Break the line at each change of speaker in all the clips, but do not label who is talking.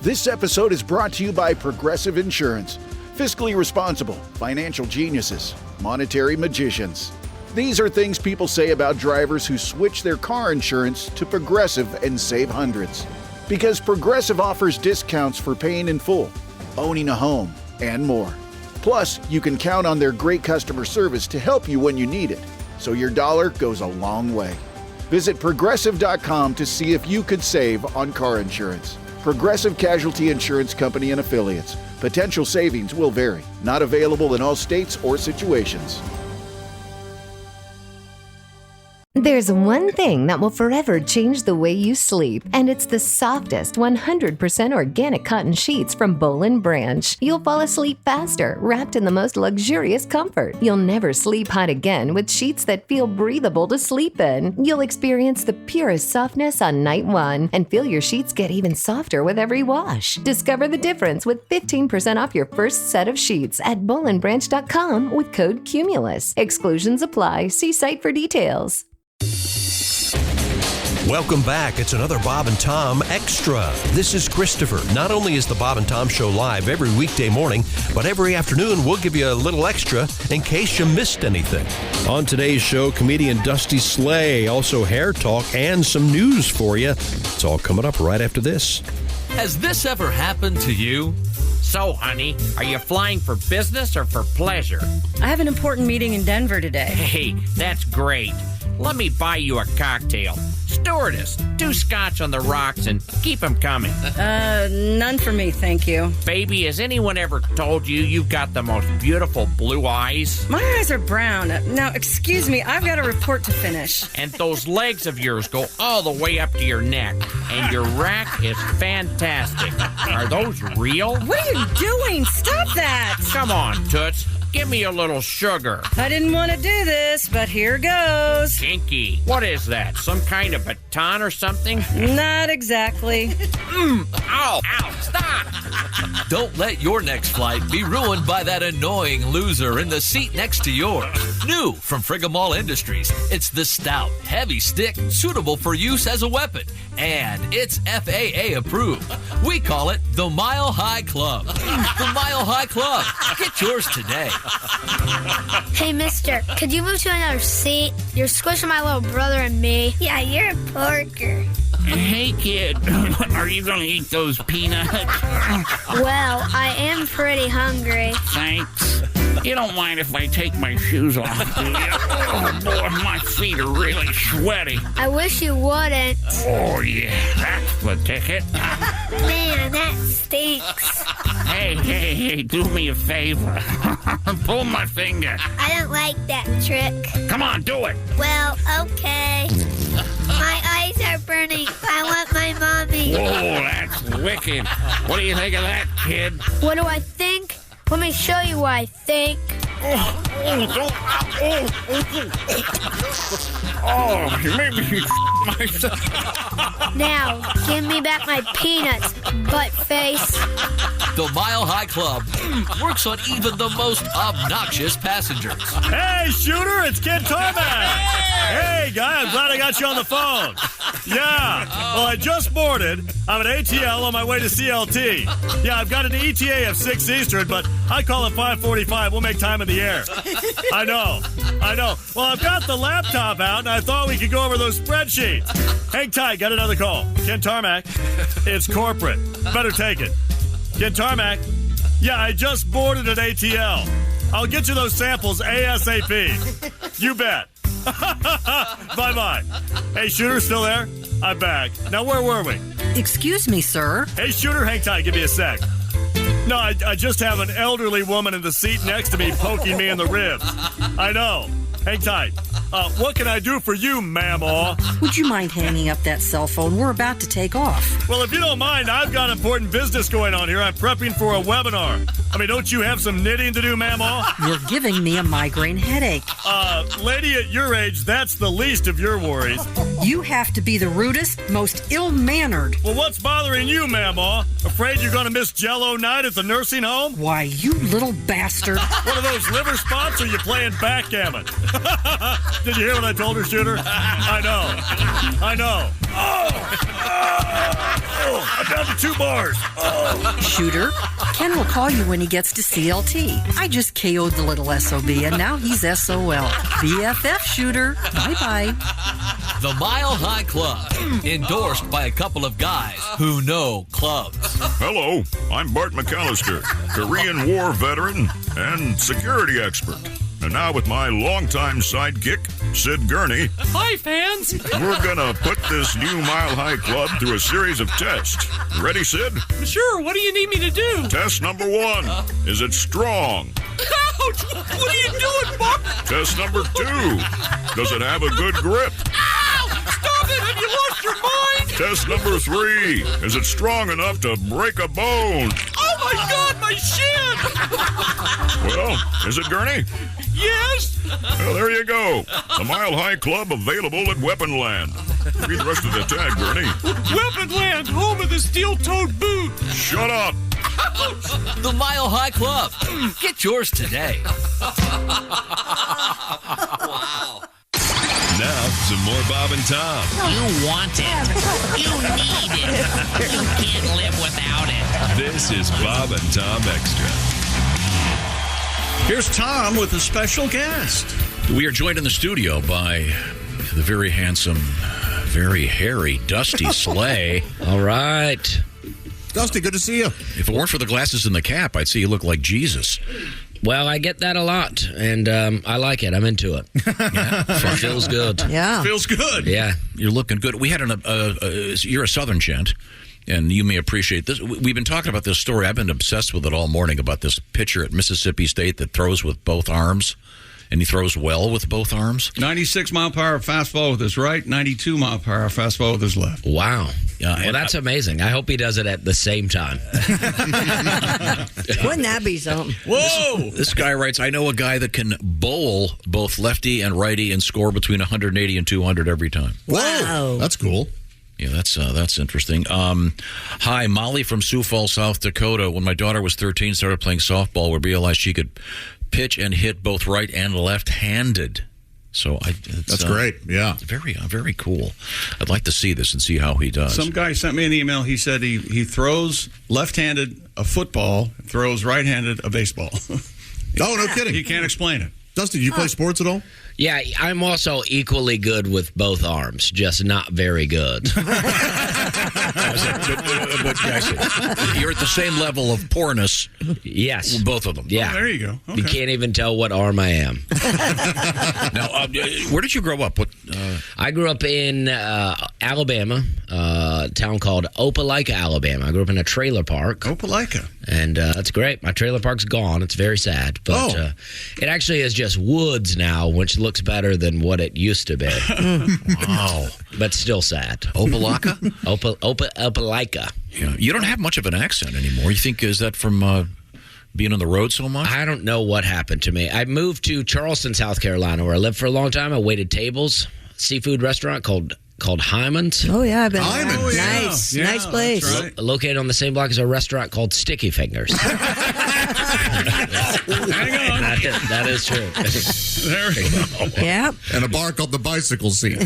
This episode is brought to you by Progressive Insurance. Fiscally responsible, financial geniuses, monetary magicians. These are things people say about drivers who switch their car insurance to Progressive and save hundreds. Because Progressive offers discounts for paying in full, owning a home, and more. Plus, you can count on their great customer service to help you when you need it, so your dollar goes a long way. Visit Progressive.com to see if you could save on car insurance. Progressive Casualty Insurance Company and Affiliates. Potential savings will vary. Not available in all states or situations.
There's one thing that will forever change the way you sleep, and it's the softest 100% organic cotton sheets from Boll & Branch. You'll fall asleep faster, wrapped in the most luxurious comfort. You'll never sleep hot again with sheets that feel breathable to sleep in. You'll experience the purest softness on night one and feel your sheets get even softer with every wash. Discover the difference with 15% off your first set of sheets at bollandbranch.com with code CUMULUS. Exclusions apply. See site for details.
Welcome back. It's another Bob and Tom Extra. This is Christopher. Not only is the Bob and Tom Show live every weekday morning, but every afternoon we'll give you a little extra in case you missed anything. On today's show, comedian Dusty Slay, also hair talk, and some news for you. It's all coming up right after this.
Has this ever happened to you? So, honey, are you flying for business or for pleasure?
I have an important meeting in Denver today.
Hey, that's great. Let me buy you a cocktail. Stewardess, 2 scotch on the rocks and keep them coming.
None for me, thank you.
Baby, has anyone ever told you you've got the most beautiful blue eyes?
My eyes are brown. Now, excuse me, I've got a report to finish.
And those legs of yours go all the way up to your neck. And your rack is fantastic. Are those real?
What are you doing? Stop that!
Come on, Toots. Give me a little sugar.
I didn't want to do this, but here goes.
Kinky. What is that? Some kind of baton or something?
Not exactly.
Ow, stop.
Don't let your next flight be ruined by that annoying loser in the seat next to yours. New from Frigamall Industries, it's the stout, heavy stick suitable for use as a weapon. And it's FAA approved. We call it the Mile High Club. The Mile High Club. Get yours today.
Hey, mister, could you move to another seat? You're squishing my little brother and me. Yeah, you're a porker.
Hey, kid, are you going to eat those peanuts?
Well, I am pretty hungry.
Thanks. You don't mind if I take my shoes off, do you? Oh, boy, my feet are really sweaty.
I wish you wouldn't.
Oh, yeah, that's the ticket.
Man, that stinks.
Hey, do me a favor. Pull my finger.
I don't like that trick.
Come on, do it.
Well, okay. My eyes are burning. I want my mommy.
Whoa, that's wicked. What do you think of that, kid?
What do I think? Let me show you what I think.
Oh, you made me myself.
Now, give me back my peanuts, butt face.
The Mile High Club works on even the most obnoxious passengers.
Hey, Shooter, it's Kid Tarmac. Hey, guy, I'm glad I got you on the phone. Yeah, well, I just boarded. I'm at ATL on my way to CLT. Yeah, I've got an ETA of 6 Eastern, but I call it 5:45. We'll make time in the air. I know. Well, I've got the laptop out, and I thought we could go over those spreadsheets. Hang tight, got another call. Ken Tarmac. It's corporate. Better take it. Ken Tarmac. Yeah, I just boarded at ATL. I'll get you those samples ASAP. You bet. Bye-bye. Hey, Shooter, still there? I'm back. Now, where were we?
Excuse me, sir.
Hey, Shooter, hang tight. Give me a sec. No, I just have an elderly woman in the seat next to me poking me in the ribs. I know. Hang tight. What can I do for you, ma'am-aw?
Would you mind hanging up that cell phone? We're about to take off.
Well, if you don't mind, I've got important business going on here. I'm prepping for a webinar. I mean, don't you have some knitting to do, ma'am-aw?
You're giving me a migraine headache.
Lady at your age, that's the least of your worries.
You have to be the rudest, most ill-mannered.
Well, what's bothering you, ma'am-aw? Afraid you're going to miss Jell-O night at the nursing home?
Why, you little bastard.
One of those liver spots, or you playing backgammon? Did you hear what I told her, Shooter? I know. I'm down to 2 bars. Oh.
Shooter, Ken will call you when he gets to CLT. I just KO'd the little SOB, and now he's SOL. BFF, Shooter. Bye-bye.
The Mile High Club, endorsed by a couple of guys who know clubs.
Hello, I'm Bart McAllister, Korean War veteran and security expert. And now with my longtime sidekick, Sid Gurney.
Hi, fans!
We're gonna put this new Mile High Club through a series of tests. Ready, Sid?
Sure, what do you need me to do?
Test number 1. Is it strong?
Ouch! What are you doing, Bart?
Test number 2. Does it have a good grip?
Ow! Stop it! Have you lost your mind?
Test number 3. Is it strong enough to break a bone?
Oh my God, my shin!
Well, is it, Gurney?
Yes?
Well, there you go. The Mile High Club available at Weaponland. Read the rest of the tag, Gurney.
Weaponland, home of the steel-toed boot.
Shut up.
The Mile High Club. Get yours today.
Wow. Now, some more Bob and Tom.
You want it. You need it. You can't live without it.
This is Bob and Tom Extra.
Here's Tom with a special guest. We are joined in the studio by the very handsome, very hairy Dusty Slay.
All right.
Dusty, good to see you. If it weren't for the glasses and the cap, I'd say you look like Jesus.
Well, I get that a lot, and I like it. I'm into it.
Yeah.
It feels good.
Yeah.
Feels good.
Yeah.
You're looking good. We had you're a Southern gent, and you may appreciate this. We've been talking about this story. I've been obsessed with it all morning about this pitcher at Mississippi State that throws with both arms, and he throws well with both arms.
96-mile-per-hour fastball with his right, 92-mile-per-hour fastball with his left.
Wow. Well, that's amazing. I hope he does it at the same time.
Wouldn't that be something?
Whoa! This guy writes, I know a guy that can bowl both lefty and righty and score between 180 and 200 every time.
Wow.
That's cool. Yeah, that's interesting. Hi, Molly from Sioux Falls, South Dakota. When my daughter was 13, started playing softball, we realized she could pitch and hit both right and left-handed. So that's great. Yeah, very cool. I'd like to see this and see how he does.
Some guy sent me an email. He said he throws left-handed a football, throws right-handed a baseball.
Oh, no kidding.
He can't explain it.
Dusty, do you play sports at all?
Yeah, I'm also equally good with both arms, just not very good.
But you're at the same level of poorness.
Yes.
Both of them.
Yeah.
Oh, there you go. Okay.
You can't even tell what arm I am.
Now, where did you grow up?
I grew up in Alabama, a town called Opelika, Alabama. I grew up in a trailer park.
Opelika.
And that's great. My trailer park's gone. It's very sad. But it actually is just woods now, which looks better than what it used to be.
Wow.
But still sad.
Opelika?
Opelika.
Yeah. You don't have much of an accent anymore. You think, is that from being on the road so much?
I don't know what happened to me. I moved to Charleston, South Carolina, where I lived for a long time. I waited tables, seafood restaurant called Hyman's.
Oh, yeah, I've been there.
Hyman's.
Oh, yeah. Nice.
Yeah,
nice place.
that's right.
Located on the same block as a restaurant called Sticky Fingers.
Hang on.
That is true.
There we go.
Yeah.
And a bar called the Bicycle Seat.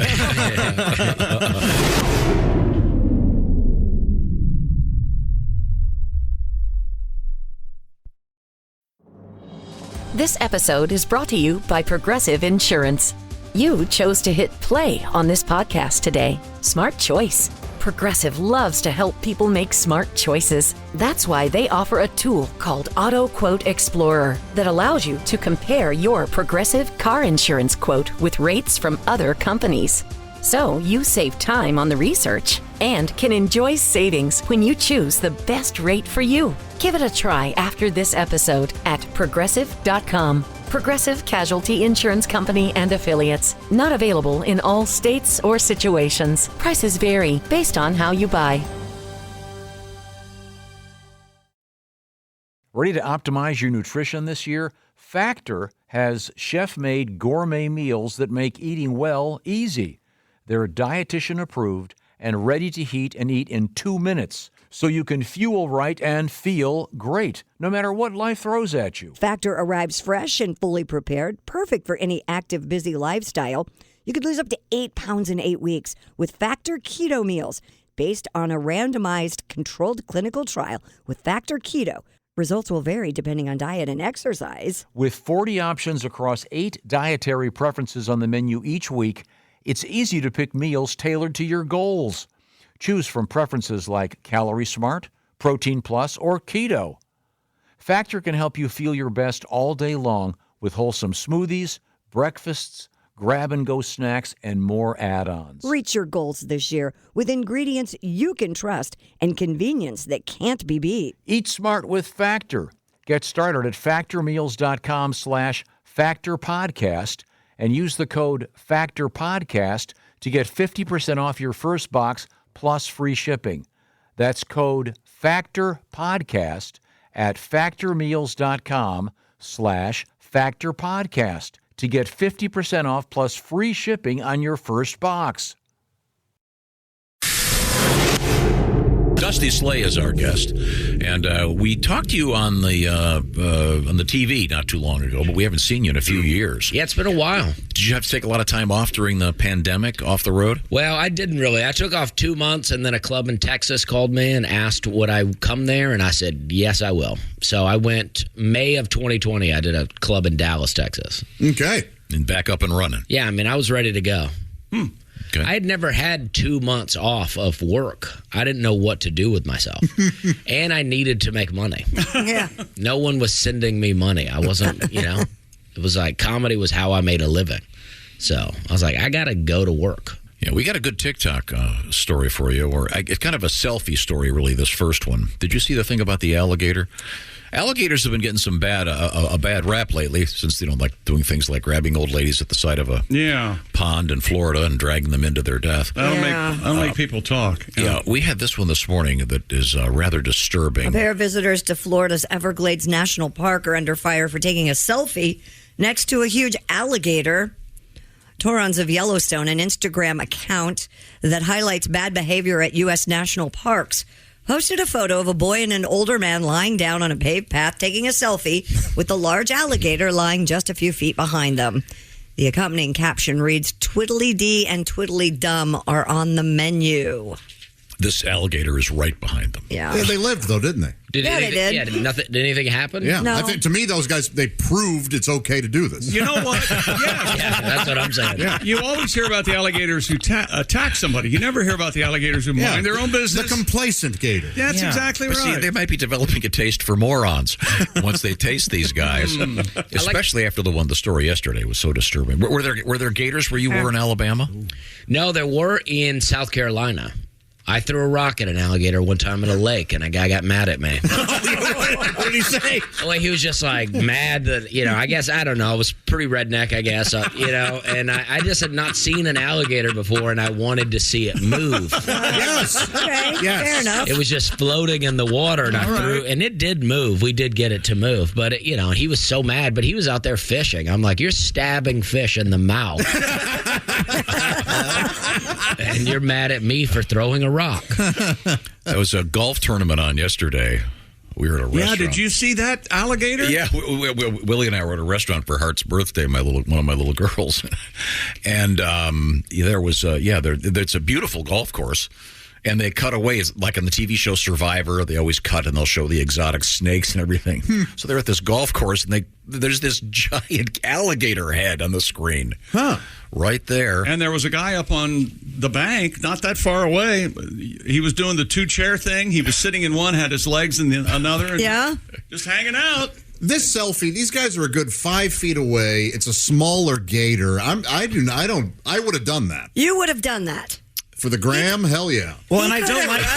This episode is brought to you by Progressive Insurance. You chose to hit play on this podcast today. Smart choice. Progressive loves to help people make smart choices. That's why they offer a tool called Auto Quote Explorer that allows you to compare your Progressive car insurance quote with rates from other companies. So you save time on the research and can enjoy savings when you choose the best rate for you. Give it a try after this episode at Progressive.com. Progressive Casualty Insurance Company and Affiliates. Not available in all states or situations. Prices vary based on how you buy.
Ready to optimize your nutrition this year? Factor has chef-made gourmet meals that make eating well easy. They're dietitian approved and ready to heat and eat in 2 minutes, so you can fuel right and feel great, no matter what life throws at you.
Factor arrives fresh and fully prepared, perfect for any active, busy lifestyle. You could lose up to 8 pounds in 8 weeks with Factor Keto Meals. based on a randomized controlled clinical trial with Factor Keto. Results will vary depending on diet and exercise.
With 40 options across 8 dietary preferences on the menu each week, it's easy to pick meals tailored to your goals. Choose from preferences like Calorie Smart, Protein Plus, or Keto. Factor can help you feel your best all day long with wholesome smoothies, breakfasts, grab-and-go snacks, and more add-ons.
Reach your goals this year with ingredients you can trust and convenience that can't be beat.
Eat smart with Factor. Get started at factormeals.com/factorpodcast and use the code FACTORPODCAST to get 50% off your first box plus free shipping. That's code FACTORPODCAST at factormeals.com/factorpodcast to get 50% off plus free shipping on your first box.
Dusty Slay is our guest, and we talked to you on the TV not too long ago, but we haven't seen you in a few years.
Yeah, it's been a while.
Did you have to take a lot of time off during the pandemic, off the road?
Well, I didn't really. I took off 2 months, and then a club in Texas called me and asked would I come there, and I said, yes, I will. So I went May of 2020. I did a club in Dallas, Texas.
Okay. And back up and running.
Yeah, I mean, I was ready to go.
Okay.
I had never had 2 months off of work. I didn't know what to do with myself. And I needed to make money.
Yeah.
No one was sending me money. I wasn't, it was like comedy was how I made a living. So I was like, I got to go to work.
Yeah, we got a good TikTok story for you, or it's kind of a selfie story, really, this first one. Did you see the thing about the alligator? Alligators have been getting some a bad rap lately, since they don't like doing things like grabbing old ladies at the side of a pond in Florida and dragging them into their death.
That'll make people talk.
Yeah, we had this one this morning that is rather disturbing.
A pair of visitors to Florida's Everglades National Park are under fire for taking a selfie next to a huge alligator. Torrens of Yellowstone, an Instagram account that highlights bad behavior at U.S. national parks, posted a photo of a boy and an older man lying down on a paved path taking a selfie with the large alligator lying just a few feet behind them. The accompanying caption reads, "Twiddly-dee and twiddly-dum are on the menu."
This alligator is right behind them.
Yeah.
They lived, though, didn't they?
Did anything happen?
Yeah.
No.
I think, to me, those guys, they proved it's okay to do this.
You know what?
Yeah, that's what I'm saying.
Yeah. You always hear about the alligators who attack somebody. You never hear about the alligators who mind their own business.
The complacent gator.
That's exactly
But
right.
see, they might be developing a taste for morons once they taste these guys, especially after the story yesterday was so disturbing. Were there gators where you were in Alabama?
No, there were in South Carolina. I threw a rock at an alligator one time in a lake, and a guy got mad at me.
What did he say?
Well, he was just like mad that, I guess, I don't know. It was pretty redneck, I guess, and I just had not seen an alligator before, and I wanted to see it move.
Yes.
Okay, fair enough.
It was just floating in the water, and I threw, and it did move. We did get it to move, but, he was so mad, but he was out there fishing. I'm like, you're stabbing fish in the mouth. And you're mad at me for throwing a rock.
There was a golf tournament on yesterday. We were at a restaurant.
Yeah, did you see that alligator?
Yeah, Willie and I were at a restaurant for Hart's birthday, one of my little girls. And there was, it's a beautiful golf course. And they cut away, like on the TV show Survivor, they always cut and they'll show the exotic snakes and everything. So they're at this golf course and there's this giant alligator head on the screen. Right there.
And there was a guy up on the bank, not that far away. He was doing the 2-chair thing. He was sitting in one, had his legs in another. And just hanging out.
This selfie, these guys are a good 5 feet away. It's a smaller gator. I would have done that.
You would have done that.
For the gram, hell yeah.
Well, and I don't like...
No.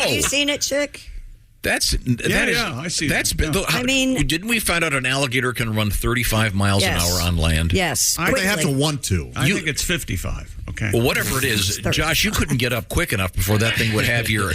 Have you seen it, Chick?
I see. Didn't we find out an alligator can run 35 miles an hour on land?
Yes.
They have to want to.
I think it's 55. Okay.
Well, whatever it is, Josh, you couldn't get up quick enough before that thing would have your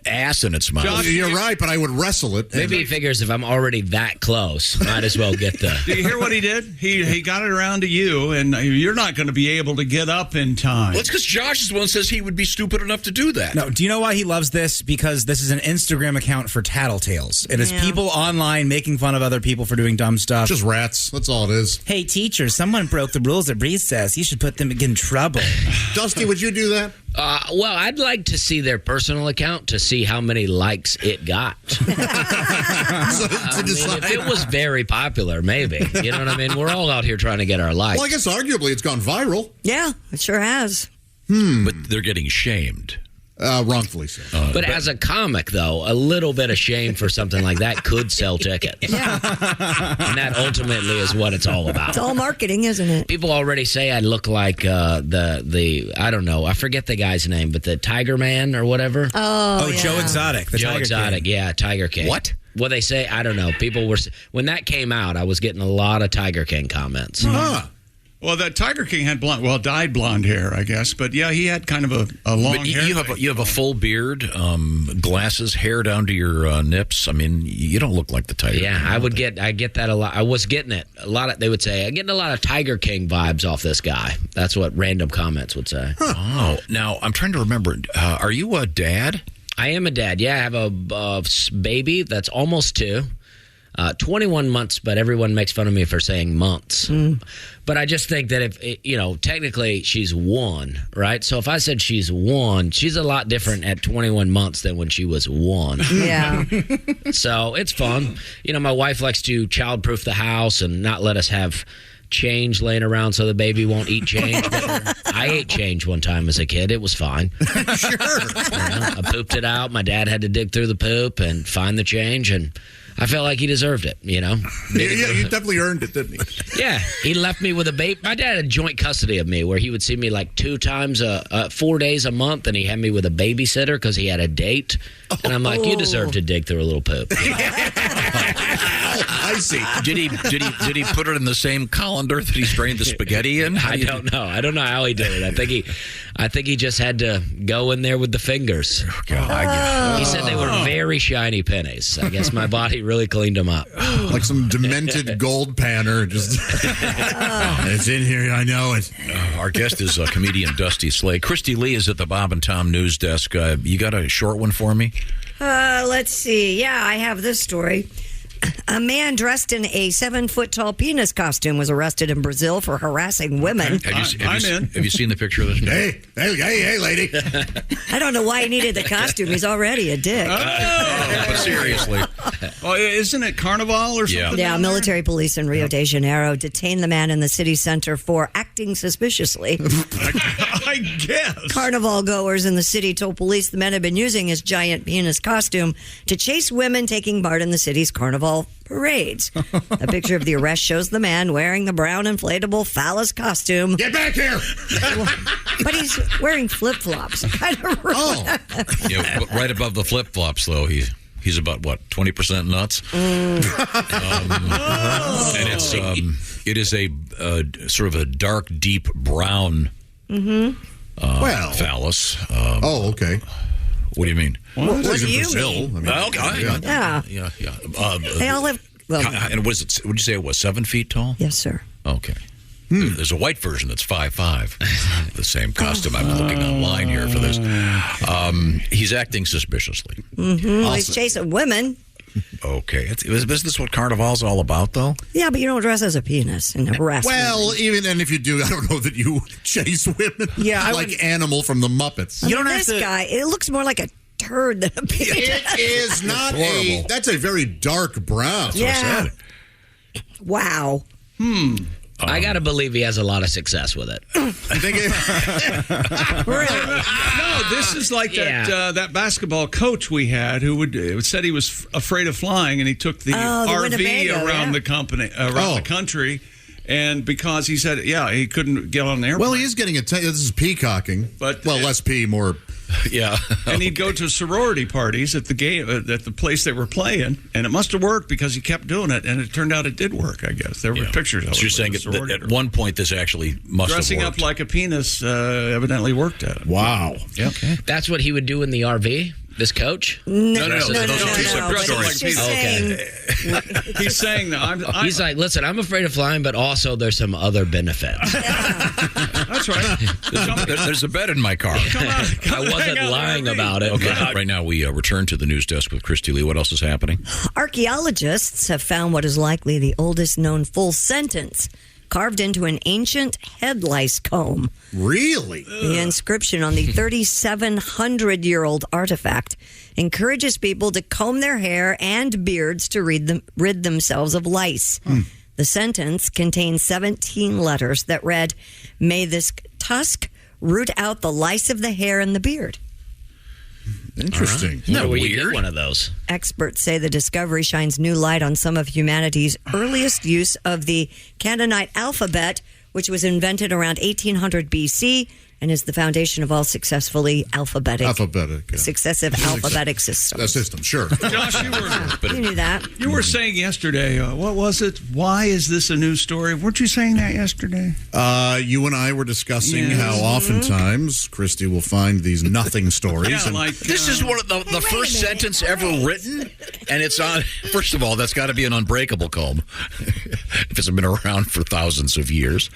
ass in its mouth.
Josh, you're right, but I would wrestle it.
Maybe he figures if I'm already that close, might as well get the...
Do you hear what he did? He got it around to you, and you're not going to be able to get up in time.
Well, it's because Josh is the one that says he would be stupid enough to do that.
No, do you know why he loves this? Because this is an Instagram account for tattletales. It is people online making fun of other people for doing dumb stuff.
Just rats. That's all it is.
Hey, teacher, someone broke the rules at recess. You should put them in trouble.
Dusty, would you do that?
Well, I'd like to see their personal account to see how many likes it got. If it was very popular, maybe. You know what I mean? We're all out here trying to get our likes.
Well, I guess arguably it's gone viral.
Yeah, it sure has.
But they're getting shamed.
Wrongfully so.
But as a comic, though, a little bit of shame for something like that could sell tickets.
Yeah.
And that ultimately is what it's all about.
It's all marketing, isn't it?
People already say I look like the I don't know, I forget the guy's name, but the Tiger Man or whatever.
Oh, yeah.
Joe Exotic. The
Joe
Tiger
Exotic,
King.
yeah, Tiger King.
What?
Well, they say, I don't know. People were, when that came out, I was getting a lot of Tiger King comments.
Huh. Well, that Tiger King had dyed blonde hair, I guess. But yeah, he had kind of a long
But
hair.
you have a full beard, glasses, hair down to your nips. I mean, you don't look like the Tiger
Yeah,
King.
I get that a lot. I was getting it a lot. They would say, I'm getting a lot of Tiger King vibes off this guy. That's what random comments would say.
Oh, now I'm trying to remember. Are you a dad?
I am a dad. Yeah, I have a baby that's almost 2. 21 months, but everyone makes fun of me for saying months. But I just think that if, technically she's 1, right? So if I said she's 1, she's a lot different at 21 months than when she was 1.
Yeah.
So it's fun. My wife likes to childproof the house and not let us have change laying around so the baby won't eat change. But I ate change one time as a kid. It was fine.
Sure.
I pooped it out. My dad had to dig through the poop and find the change, and I felt like he deserved it,
Yeah, you definitely earned it, didn't he?
Yeah, he left me with a baby. My dad had joint custody of me where he would see me like 2 times, 4 days a month, and he had me with a babysitter because he had a date. And I'm like, you deserve to dig through a little poop.
I see.
Did he put it in the same colander that he strained the spaghetti in?
I don't know. I don't know how he did it. I think he just had to go in there with the fingers.
Oh, God.
He said they were very shiny pennies. I guess my body really cleaned them up.
Like some demented gold panner. Just it's in here. I know it.
Our guest is comedian Dusty Slay. Christy Lee is at the Bob and Tom News Desk. You got a short one for me?
Let's see. Yeah, I have this story. A man dressed in a 7-foot-tall penis costume was arrested in Brazil for harassing women.
Have you seen the picture of this?
Hey, lady.
I don't know why he needed the costume. He's already a dick.
But seriously.
Oh, isn't it Carnival or something?
Yeah, military police in Rio de Janeiro detained the man in the city center for acting suspiciously.
I guess.
Carnival goers in the city told police the men had been using his giant penis costume to chase women taking part in the city's carnival parades. A picture of the arrest shows the man wearing the brown inflatable phallus costume.
Get back here!
But he's wearing flip-flops. Kind of
Right above the flip-flops, though, he's about, 20% nuts? And it is a sort of a dark, deep brown phallus.
Okay.
What do you mean?
What do you mean?
Yeah.
They all have...
and what would you say it was, 7 feet tall?
Yes, sir.
Okay. There's a white version that's 5'5". The same costume. I'm looking online here for this. He's acting suspiciously.
Well, he's chasing women.
Okay. Is this what Carnival's all about, though?
Yeah, but you don't dress as a penis and harass
Well,
women.
even and if you do, I don't know that you chase women like Animal from the Muppets.
You don't have this guy, it looks more like a turd than a penis.
It is not that's a very dark brown.
Yeah. Wow.
I got to believe he has a lot of success with it.
I think
Really?
No, this is like that basketball coach we had who said he was afraid of flying, and he took the RV
Winnebago,
around the country. And because he said, he couldn't get on the airplane.
Well, he is getting this is peacocking, but less pee, more.
Yeah.
And he'd go to sorority parties at the game at the place they were playing, and it must have worked because he kept doing it, and it turned out it did work. I guess there were pictures of it.
So you're saying that at one point this actually must
dressing
have worked.
up like a penis evidently worked at it.
Wow.
Yeah. Okay.
That's what he would do in the RV. This coach?
No.
He's saying that
he's like, listen, I'm afraid of flying, but also there's some other benefits.
That's right.
There's a bed in my car.
I wasn't lying about it.
Okay. Right now we return to the news desk with Christy Lee. What else is happening?
Archaeologists have found what is likely the oldest known full sentence carved into an ancient head lice comb.
Really?
The inscription on the 3,700-year-old artifact encourages people to comb their hair and beards to rid themselves of lice. The sentence contains 17 letters that read, "May this tusk root out the lice of the hair and the beard."
Interesting.
Isn't that weird? You get one of those.
Experts say the discovery shines new light on some of humanity's earliest use of the Canaanite alphabet, which was invented around 1800 BC and is the foundation of all successive alphabetic systems.
The system, sure.
Josh,
You knew that.
You were saying yesterday, what was it? Why is this a news story? Weren't you saying that yesterday?
You and I were discussing how oftentimes Christy will find these nothing stories.
Yeah,
and
this is one of the first sentence ever written, and it's on. First of all, that's got to be an unbreakable comb if it's been around for thousands of years.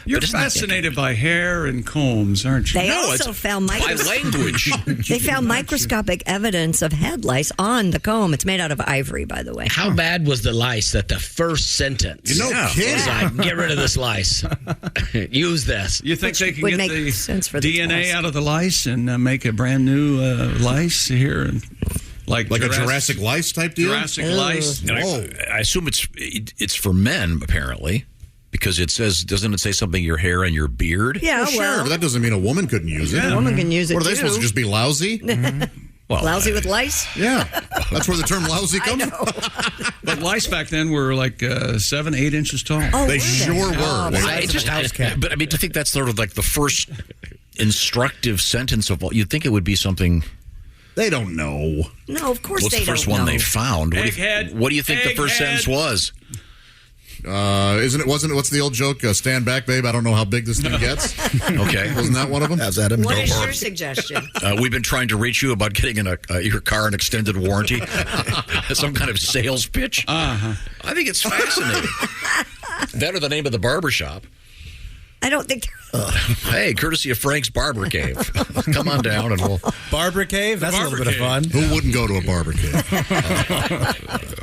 You're fascinated by hair and combs, aren't you?
They also found
by language.
They found microscopic evidence of head lice on the comb. It's made out of ivory, by the way.
How bad was the lice that the first sentence
kidding.
was like, get rid of this lice. Use this.
You think they can
would
get
make
the
sense for the
DNA
test.
out of the lice and make a brand new lice here? And like
a Jurassic lice type deal?
Jurassic lice.
And I assume it's for men, apparently. Because it says, doesn't it say something, your hair and your beard?
Yeah,
sure, but that doesn't mean a woman couldn't use it.
A woman can use it,
What are they
too.
supposed to just be lousy?
Well,
lousy with lice?
Yeah, that's where the term lousy comes from.
But lice back then were like 7-8 inches tall.
Oh,
They sure were.
But I mean, to think that's sort of like the first instructive sentence of all, you'd think it would be something.
They don't know.
No, of course
What's
they
the first
don't
one
know.
they found?
Egghead.
What do you think the first sentence was?
Wasn't it? What's the old joke? Stand back, babe. I don't know how big this thing gets.
Okay,
wasn't that one of them?
How's that?
What is your suggestion?
We've been trying to reach you about getting your car an extended warranty. Some kind of sales pitch. I think it's fascinating. That or the name of the barber shop.
I don't think.
Hey, courtesy of Frank's Barber Cave. Come on down and we'll.
Barber Cave? That's a little bit of fun.
Who wouldn't go to a barber cave?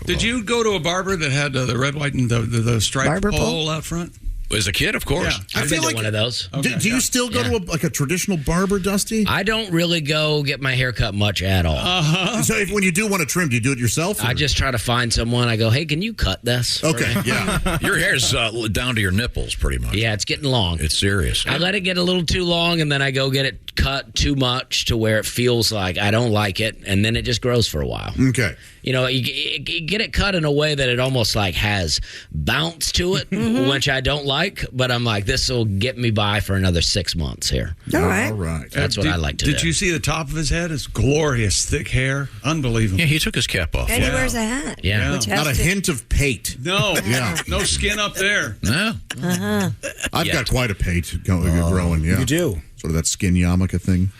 Did you go to a barber that had the red, white, and the striped
Barber
pole out front?
As a kid, of course.
Yeah.
I've been to one of those.
Do you still go to a traditional barber, Dusty?
I don't really go get my hair cut much at all.
So when you do want to trim, do you do it yourself?
I just try to find someone. I go, hey, can you cut this?
Okay, yeah.
Your hair's down to your nipples, pretty much.
Yeah, it's getting long.
It's serious.
I let it get a little too long, and then I go get it cut too much to where it feels like I don't like it, and then it just grows for a while.
Okay.
You know, you get it cut in a way that it almost like has bounce to it, which I don't like, but I'm like, this will get me by for another 6 months here.
All right.
All right.
That's what I like to do.
Did you see the top of his head? It's glorious, thick hair. Unbelievable.
Yeah, he took his cap off.
And he wears a hat.
Yeah.
Which has
Not a
to-
hint of pate.
No,
Yeah.
no skin up there.
No.
I've got quite a pate growing, yeah.
You do.
Sort of that skin yarmulke thing.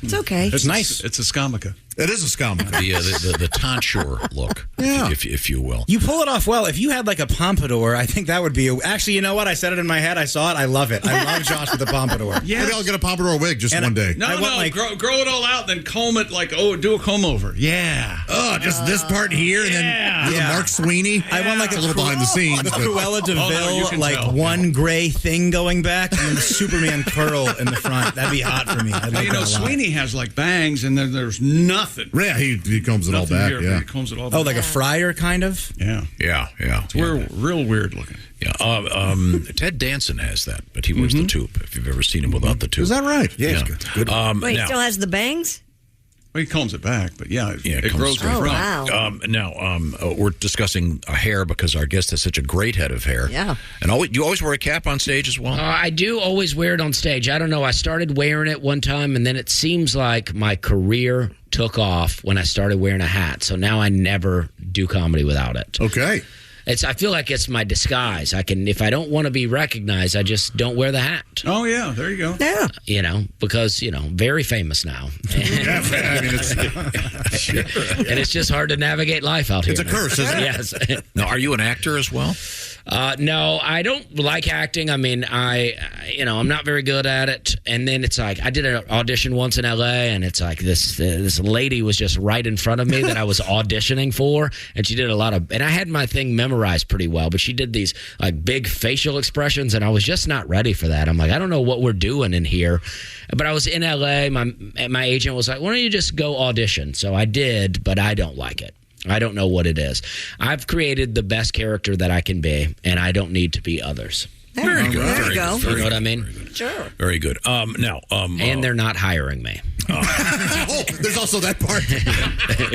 It's okay.
It's
nice.
It's a skamaka.
It is a yarmulke.
The tonsure look,
Yeah.
if you will.
You pull it off well. If you had like a pompadour, I think that would be actually, you know what? I said it in my head. I saw it. I love it. I love Josh with a pompadour.
Yeah.
Maybe I'll get a pompadour wig just one day.
No,
I want, like-
grow it all out, then comb it do a comb over. Yeah.
Oh, just this part here, and then
Yeah.
Mark Sweeney.
I want like
It's a little behind the scenes.
a
but-
Cruella de
Oh, no, you
Vil,
can
like
tell.
one gray thing going back, and then the Superman curl in the front. That'd be hot for me. I'd like
You know,
that a lot.
Sweeney has like bangs, and then there's nothing.
Yeah, he combs it all
Nothing
back.
here,
Yeah.
He combs it all
Oh,
back.
like a friar kind of.
Yeah.
Yeah.
It's real weird looking.
Yeah. Ted Danson has that, but he wears the tube. If you've ever seen him without the tube.
Is that right?
Yeah, it's good. Good.
Wait,
now,
still has the bangs?
Well, he combs it back, but yeah, it
comes
grows
straight.
in
Oh,
front.
wow.
now, we're discussing hair because our guest has such a great head of hair.
Yeah.
And you always wear a cap on stage as well?
I do always wear it on stage. I don't know. I started wearing it one time, and then it seems like my career took off when I started wearing a hat. So now I never do comedy without it.
Okay.
I feel like it's my disguise. if I don't want to be recognized, I just don't wear the hat.
Oh, yeah, there you go.
Yeah.
You know, because, very famous now.
Yeah, I mean, it's,
And it's just hard to navigate life out here.
It's a curse, isn't it?
Yes.
Now, are you an actor as well?
No, I don't like acting. I mean, I'm not very good at it. And then it's like I did an audition once in LA, and it's like this lady was just right in front of me that I was auditioning for, and she did and I had my thing memorized pretty well, but she did these like big facial expressions, and I was just not ready for that. I'm like, I don't know what we're doing in here. But I was in LA. My agent was like, why don't you just go audition? So I did, but I don't like it. I don't know what it is. I've created the best character that I can be, and I don't need to be others.
Very good.
There you go.
You know what I mean?
Sure.
Very good.
And they're not hiring me.
Oh, there's also that part.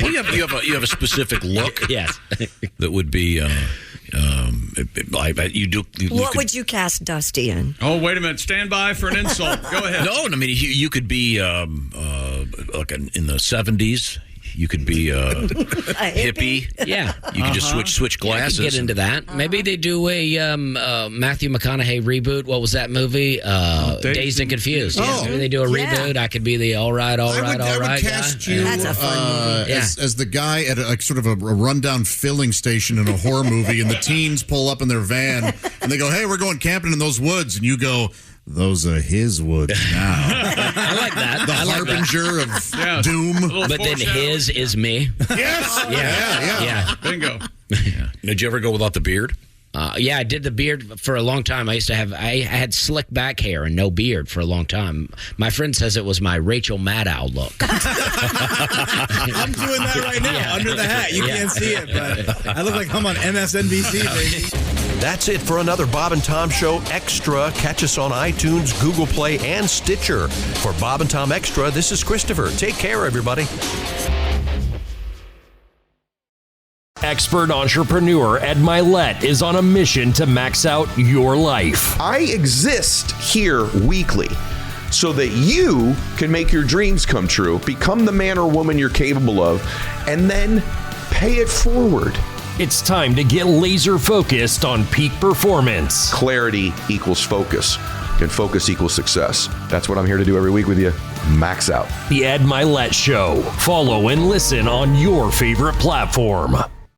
Well, you have a specific look.
Yes.
That would be. I bet you do.
What would you cast Dusty in?
Oh, wait a minute. Stand by for an insult. Go ahead.
No, I mean you could be like in the 70s. You could be a hippie.
Yeah.
You could just switch glasses.
I could get into that. Maybe they do a Matthew McConaughey reboot. What was that movie? Dazed and Confused. Yeah. Maybe they do a reboot. I could be the all right
I would cast you
That's a fun movie.
as the guy at sort of a rundown filling station in a horror movie, and the teens pull up in their van, and they go, hey, we're going camping in those woods. And you go, those are his woods now.
I like that.
The harbinger of doom.
But then his is me.
Yes.
Yeah.
Bingo.
Did you ever go without the beard?
Yeah, I did the beard for a long time. I had slick back hair and no beard for a long time. My friend says it was my Rachel Maddow look.
I'm doing that right now under the hat. You can't see it, but I look like I'm on MSNBC, baby.
That's it for another Bob and Tom Show Extra. Catch us on iTunes, Google Play, and Stitcher. For Bob and Tom Extra, this is Christopher. Take care, everybody.
Expert entrepreneur Ed Milet is on a mission to max out your life.
I exist here weekly so that you can make your dreams come true, become the man or woman you're capable of, and then pay it forward.
It's time to get laser focused on peak performance.
Clarity equals focus, and focus equals success. That's what I'm here to do every week with you. Max out.
The Ed Milet Show. Follow and listen on your favorite platform.